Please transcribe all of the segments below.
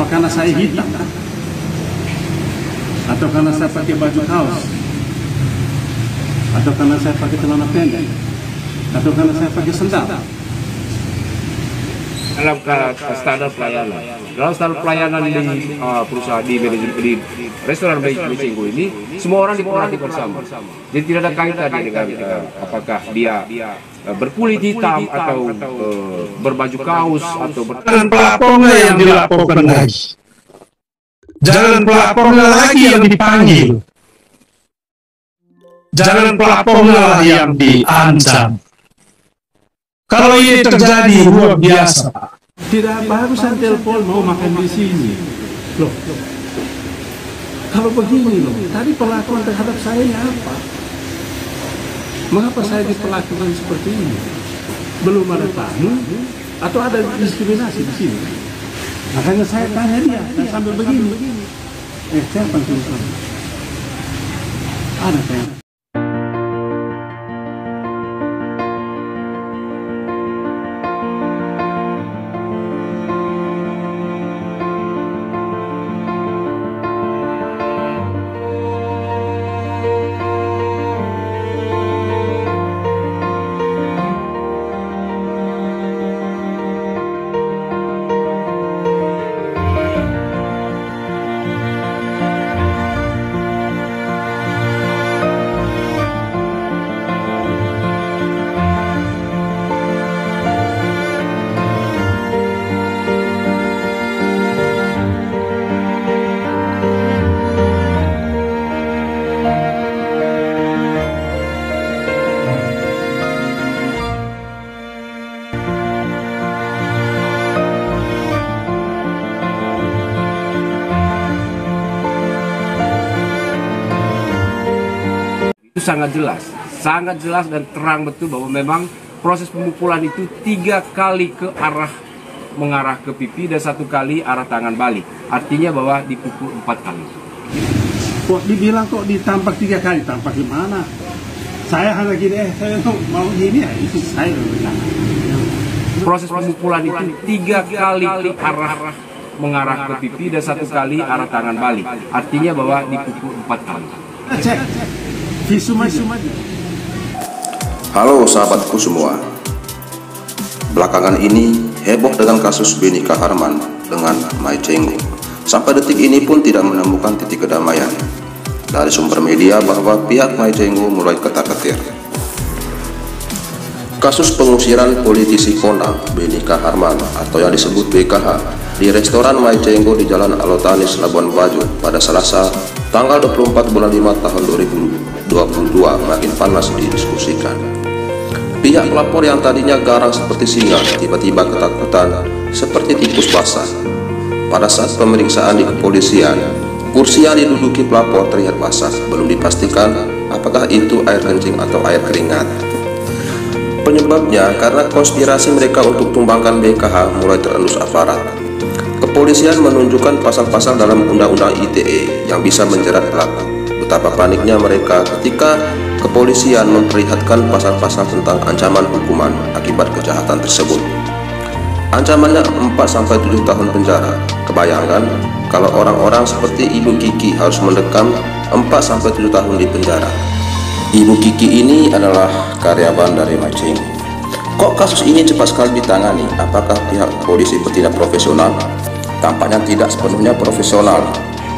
karena saya hitam? Atau karena saya pakai baju kaos? Atau karena saya pakai celana pendek? Atau karena saya pakai sendal? Dalam standar pelayanan di perusahaan di restoran Mai Cenggo ini, semua orang diperhatikan sama. Jadi tidak ada kaitannya dengan apakah dia berkulit hitam atau berbaju kaos atau Jangan pelapornya yang dilaporkan lagi. Jangan pelapornya lagi yang dipanggil. Jangan pelapornya lah yang diancam. Kalau ini terjadi luar biasa. Tidak barusan telepon mau makan di sini. Loh, kalau begini loh, tadi perlakuan terhadap saya apa? Mengapa saya diperlakukan seperti ini? Belum ada tamu atau ada diskriminasi di sini? Makanya saya tanya dia, dan sambil begini. Saya panggil kamu. Ada kan? sangat jelas dan terang betul bahwa memang proses pemukulan itu 3 kali mengarah ke pipi dan 1 kali arah tangan balik. Artinya bahwa dipukul 4 kali. Kok dibilang kok ditampak 3 kali? Tampak gimana? Saya hanya gini, saya mau gini ya, itu saya bilang. Proses pemukulan itu 3 kali mengarah ke pipi dan 1 kali arah tangan balik. Artinya bahwa dipukul 4 kali. Cek. Visum aja. Halo sahabatku semua. Belakangan ini heboh dengan kasus Beni Kaharman dengan Mai Cenggo. Sampai detik ini pun tidak menemukan titik kedamaian. Dari sumber media bahwa pihak Mai Cenggo mulai ketar-ketir. Kasus pengusiran politisi Kondang Beni Kaharman atau yang disebut BKH di restoran Mai Cenggo di Jalan Alotanis, Labuan Bajo pada Selasa tanggal 24 bulan 5 tahun 2022 makin panas didiskusikan. Pihak pelapor yang tadinya garang seperti singa tiba-tiba ketakutan seperti tikus basah. Pada saat pemeriksaan di kepolisian, kursi yang diduduki pelapor terlihat basah. Belum dipastikan apakah itu air kencing atau air keringat. Penyebabnya karena konspirasi mereka untuk tumbangkan BKH mulai terendus aparat. Kepolisian menunjukkan pasal-pasal dalam Undang-Undang ITE yang bisa menjerat pelaku. Betapa paniknya mereka ketika kepolisian memperlihatkan pasal-pasal tentang ancaman hukuman akibat kejahatan tersebut. Ancamannya 4-7 tahun penjara. Kebayangkan kalau orang-orang seperti Ibu Kiki harus mendekam 4-7 tahun di penjara. Ibu Kiki ini adalah karyawan dari Mai Cenggo. Kok kasus ini cepat sekali ditangani? Apakah pihak polisi bertindak profesional? Tampaknya tidak sepenuhnya profesional.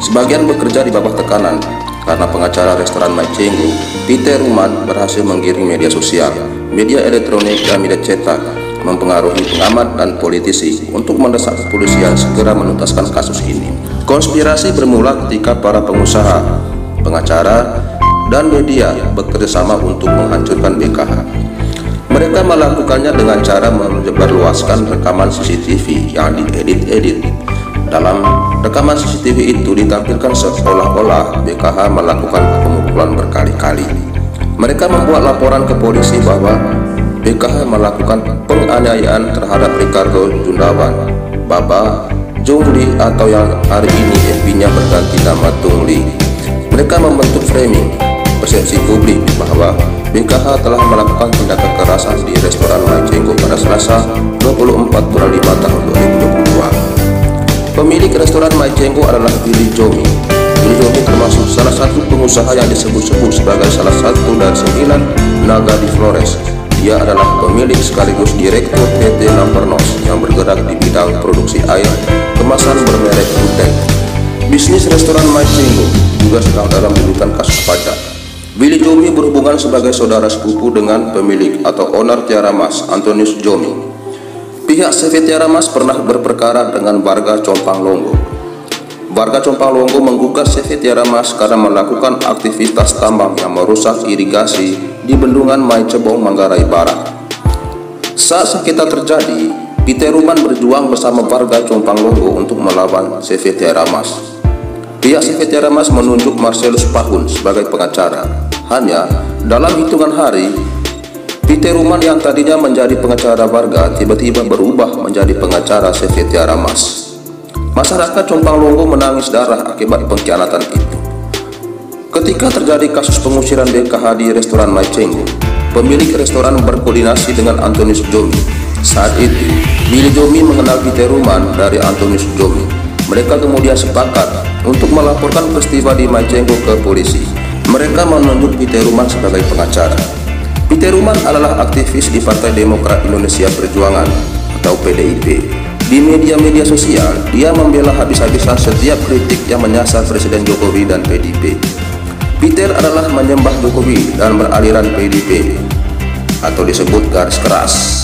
Sebagian bekerja di bawah tekanan karena pengacara restoran Mai Cenggo, Peter Ruman, berhasil menggiring media sosial, media elektronik dan media cetak, mempengaruhi pengamat dan politisi untuk mendesak kepolisian segera menuntaskan kasus ini. Konspirasi bermula ketika para pengusaha, pengacara, dan media bekerjasama untuk menghancurkan BKH. Mereka melakukannya dengan cara menyebarluaskan rekaman CCTV yang diedit-edit. Dalam rekaman CCTV itu ditampilkan seolah-olah BKH melakukan pemukulan berkali-kali. Mereka membuat laporan ke polisi bahwa BKH melakukan penganiayaan terhadap Ricardo Jundawan, Baba, Jong Lee atau yang hari ini FB-nya berganti nama Tung Lee. Mereka membentuk framing persepsi publik bahwa BKH telah melakukan tindak kekerasan di restoran Mai Cenggo pada Selasa 24 bulan 5 tahun 2022. Pemilik restoran Mai Cenggo adalah Billy Jomi. Billy Jomi termasuk salah satu pengusaha yang disebut-sebut sebagai salah satu dari 9 naga di Flores. Dia adalah pemilik sekaligus direktur PT Lampernos yang bergerak di bidang produksi air kemasan bermerek Butek. Bisnis restoran Mai Cenggo juga sedang dalam dudukan kasus pajak. Billy Jomi berhubungan sebagai saudara sepupu dengan pemilik atau owner Tiara Mas, Antonius Jomi. Pihak CV Tiara Mas pernah berperkara dengan warga Compang Longgo. Warga Compang Longgo menggugat CV Tiara Mas karena melakukan aktivitas tambang yang merusak irigasi di bendungan Mai Cebong, Manggarai Barat. Saat sengketa terjadi, Peter Ruman berjuang bersama warga Compang Longgo untuk melawan CV Tiara Mas. Pihak CV Tiara Mas menunjuk Marcelus Pahun sebagai pengacara. Hanya dalam hitungan hari, Peter Ruman yang tadinya menjadi pengacara warga tiba-tiba berubah menjadi pengacara CV Tiara Mas. Masyarakat Compang Longgo menangis darah akibat pengkhianatan itu. Ketika terjadi kasus pengusiran BKH di restoran Mai Cenggo, pemilik restoran berkoordinasi dengan Antonius Jomi. Saat itu, Billy Jomi mengenal Peter Ruman dari Antonius Jomi. Mereka kemudian sepakat untuk melaporkan peristiwa di Mai Cenggo ke polisi. Mereka menunjuk Peter Ruman sebagai pengacara. Peter Ruman adalah aktivis di Partai Demokrat Indonesia Perjuangan atau PDIP. Di media-media sosial, dia membela habis-habisan setiap kritik yang menyasar Presiden Jokowi dan PDIP. Peter adalah menyembah Jokowi dan beraliran PDIP atau disebut garis keras.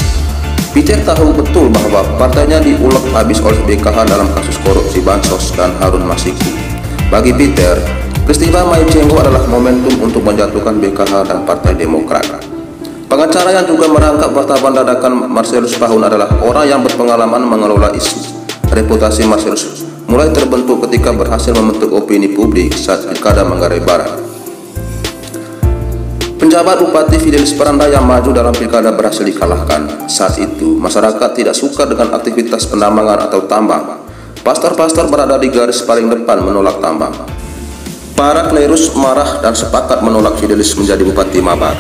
Peter tahu betul bahwa partainya diulek habis oleh BKH dalam kasus korupsi Bansos dan Harun Masiku. Bagi Peter, peristiwa Mai Cenggo adalah momentum untuk menjatuhkan BKH dan Partai Demokrat. Pengacara yang juga merangkap wartawan dadakan Marcelus Pahun adalah orang yang berpengalaman mengelola isu. Reputasi Marcelus mulai terbentuk ketika berhasil membentuk opini publik saat Pilkada Manggarai Barat. Penjabat Bupati Fidelis Peranda yang maju dalam Pilkada berhasil dikalahkan. Saat itu, masyarakat tidak suka dengan aktivitas penambangan atau tambang. Pastor-pastor berada di garis paling depan menolak tambang. Para klerus marah dan sepakat menolak Fidelis menjadi Bupati Mabar.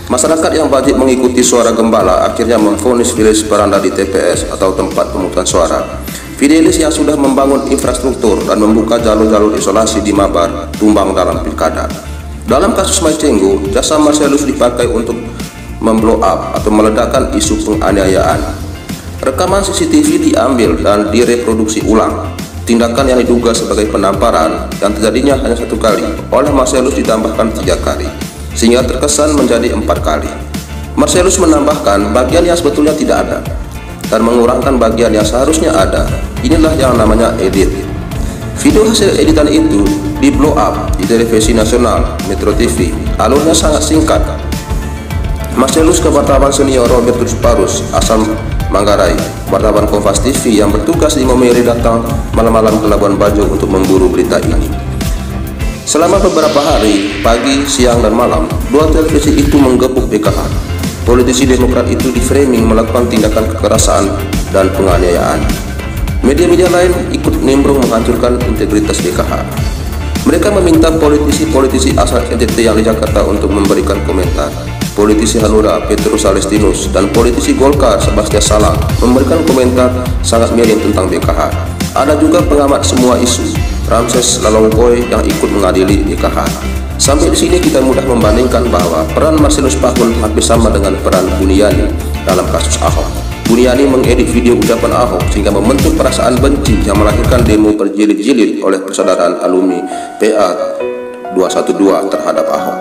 Masyarakat yang wajib mengikuti suara gembala akhirnya memvonis Fidelis Peranda di TPS atau tempat pemungutan suara. Fidelis yang sudah membangun infrastruktur dan membuka jalur-jalur isolasi di Mabar tumbang dalam pilkada. Dalam kasus Mai Cenggo, jasa Marcelus dipakai untuk memblow up atau meledakkan isu penganiayaan. Rekaman CCTV diambil dan direproduksi ulang. Tindakan yang diduga sebagai penamparan yang terjadinya hanya 1 kali, oleh Marcelus ditambahkan 3 kali. Sehingga terkesan menjadi 4 kali. Marcelus menambahkan bagian yang sebetulnya tidak ada dan mengurangkan bagian yang seharusnya ada. Inilah yang namanya edit. Video hasil editan itu di blow up di televisi nasional Metro TV. Alurnya sangat singkat. Marcelus ke wartawan senior Robertus Parus asal Manggarai, wartawan Kompas TV yang bertugas di Momere datang malam-malam ke Labuan Bajo untuk memburu berita ini. Selama beberapa hari, pagi, siang, dan malam, 2 televisi itu menggebuk BKH. Politisi Demokrat itu di-framing melakukan tindakan kekerasan dan penganiayaan. Media-media lain ikut nimbrung menghancurkan integritas BKH. Mereka meminta politisi-politisi asal NTT yang di Jakarta untuk memberikan komentar. Politisi Hanura Petrus Salestinus dan politisi Golkar Sebastian Salang memberikan komentar sangat miring tentang BKH. Ada juga pengamat semua isu, Ramses Lalongkoy, yang ikut mengadili BKH. Sampai di sini kita mudah membandingkan bahwa peran Marcelus Pahun hampir sama dengan peran Buniani dalam kasus Ahok. Buniani mengedit video ucapan Ahok sehingga membentuk perasaan benci yang melahirkan demo berjilid-jilid oleh persaudaraan alumni PA 212 terhadap Ahok.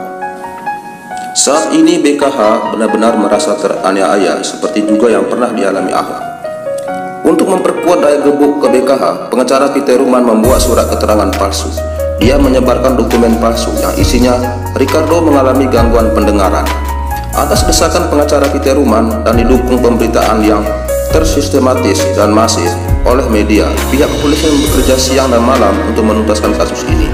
Saat ini BKH benar-benar merasa teraniaya seperti juga yang pernah dialami Ahok. Untuk memperkuat daya gebuk ke BKH, pengacara Peter Ruman membuat surat keterangan palsu. Dia menyebarkan dokumen palsu yang isinya Ricardo mengalami gangguan pendengaran. Atas desakan pengacara Peter Ruman dan didukung pemberitaan yang tersistematis dan masif oleh media, pihak kepolisian bekerja siang dan malam untuk menuntaskan kasus ini.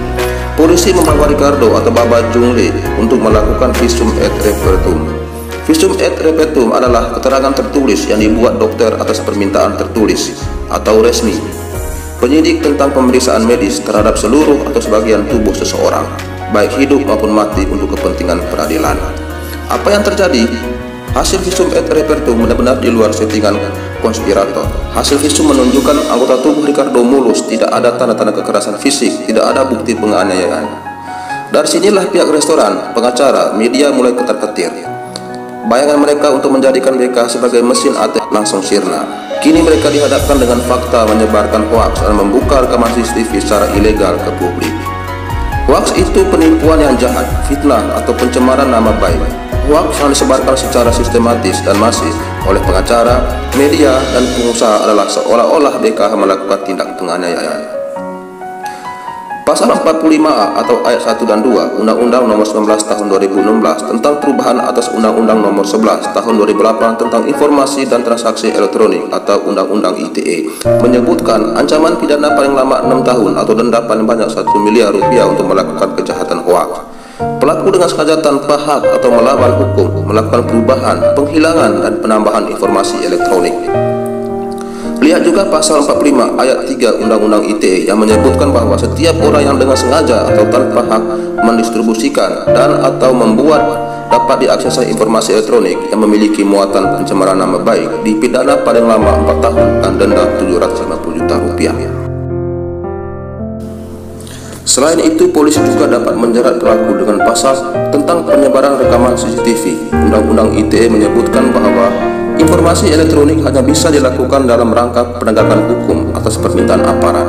Polisi membawa Ricardo atau Baba Jungle untuk melakukan visum et repertum. Visum et repertum adalah keterangan tertulis yang dibuat dokter atas permintaan tertulis atau resmi penyidik tentang pemeriksaan medis terhadap seluruh atau sebagian tubuh seseorang, baik hidup maupun mati, untuk kepentingan peradilan. Apa yang terjadi? Hasil visum et repertum benar-benar di luar settingan konspirator. Hasil visum menunjukkan anggota tubuh Ricardo Mulus tidak ada tanda-tanda kekerasan fisik, tidak ada bukti penganiayaan. Dari sinilah pihak restoran, pengacara, media mulai ketar-ketir. Bayangan mereka untuk menjadikan BK sebagai mesin ATM langsung sirna. Kini mereka dihadapkan dengan fakta menyebarkan hoaks dan membuka rekaman CCTV secara ilegal ke publik. Hoaks itu penipuan yang jahat, fitnah atau pencemaran nama baik. Hoaks yang disebarkan secara sistematis dan masif oleh pengacara, media, dan pengusaha adalah seolah-olah BKH melakukan tindak penganiayaan. Pasal 45A atau ayat 1 dan 2 Undang-Undang Nomor 19 Tahun 2016 tentang perubahan atas Undang-Undang Nomor 11 Tahun 2008 tentang Informasi dan Transaksi Elektronik atau Undang-Undang ITE menyebutkan ancaman pidana paling lama 6 tahun atau denda paling banyak 1 miliar rupiah untuk melakukan kejahatan hoaks. Pelaku dengan sengaja tanpa hak atau melawan hukum melakukan perubahan, penghilangan, dan penambahan informasi elektronik. Lihat juga pasal 45 ayat 3 Undang-Undang ITE yang menyebutkan bahwa setiap orang yang dengan sengaja atau tanpa hak mendistribusikan dan atau membuat dapat diaksesai informasi elektronik yang memiliki muatan pencemaran nama baik dipidana paling lama 4 tahun dan denda 750 juta rupiah. Selain itu, polisi juga dapat menjerat pelaku dengan pasal tentang penyebaran rekaman CCTV. Undang-Undang ITE menyebutkan bahwa informasi elektronik hanya bisa dilakukan dalam rangka penegakan hukum atas permintaan aparat.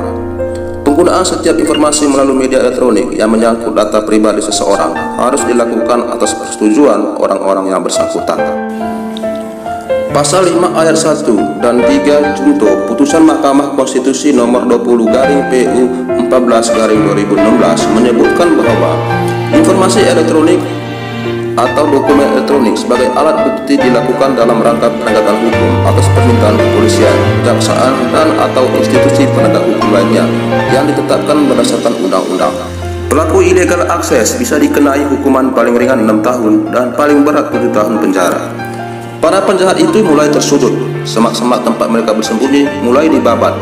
Penggunaan setiap informasi melalui media elektronik yang menyangkut data pribadi seseorang harus dilakukan atas persetujuan orang-orang yang bersangkutan. Pasal 5 ayat 1 dan 3 contoh putusan Mahkamah Konstitusi nomor 20/PU 14/2016 menyebutkan bahwa informasi elektronik atau dokumen elektronik sebagai alat bukti dilakukan dalam rangka penegakan hukum atas permintaan kepolisian, kejaksaan, dan atau institusi penegak hukum lainnya yang ditetapkan berdasarkan undang-undang. Pelaku illegal akses bisa dikenai hukuman paling ringan 6 tahun dan paling berat 7 tahun penjara. Para penjahat itu mulai tersudut, semak-semak tempat mereka bersembunyi mulai dibabat.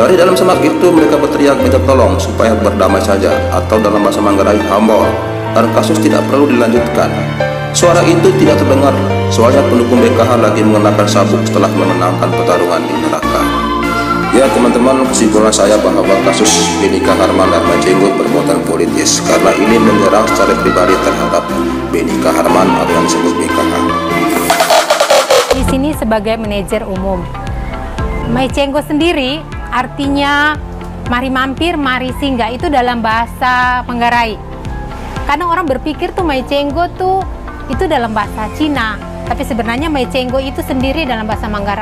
Dari dalam semak itu mereka berteriak minta tolong supaya berdamai saja, atau dalam bahasa Manggarai hambor, dan kasus tidak perlu dilanjutkan. Suara itu tidak terdengar, soalnya pendukung BKH lagi mengenakan sabuk setelah memenangkan pertarungan di neraka. Ya teman-teman, kesimpulan saya bahwa kasus Beni Kaharman dan Mai Cenggot bermuatan politis karena ini menyerang secara pribadi terhadap Beni Kaharman atau yang disebut BKH. Di sini sebagai manajer umum. Mai Cenggot sendiri artinya mari mampir, mari singgah, itu dalam bahasa Manggarai. Kadang orang berpikir tuh Mai Cenggot tuh itu dalam bahasa Cina, tapi sebenarnya Mai Cenggot itu sendiri dalam bahasa Manggarai.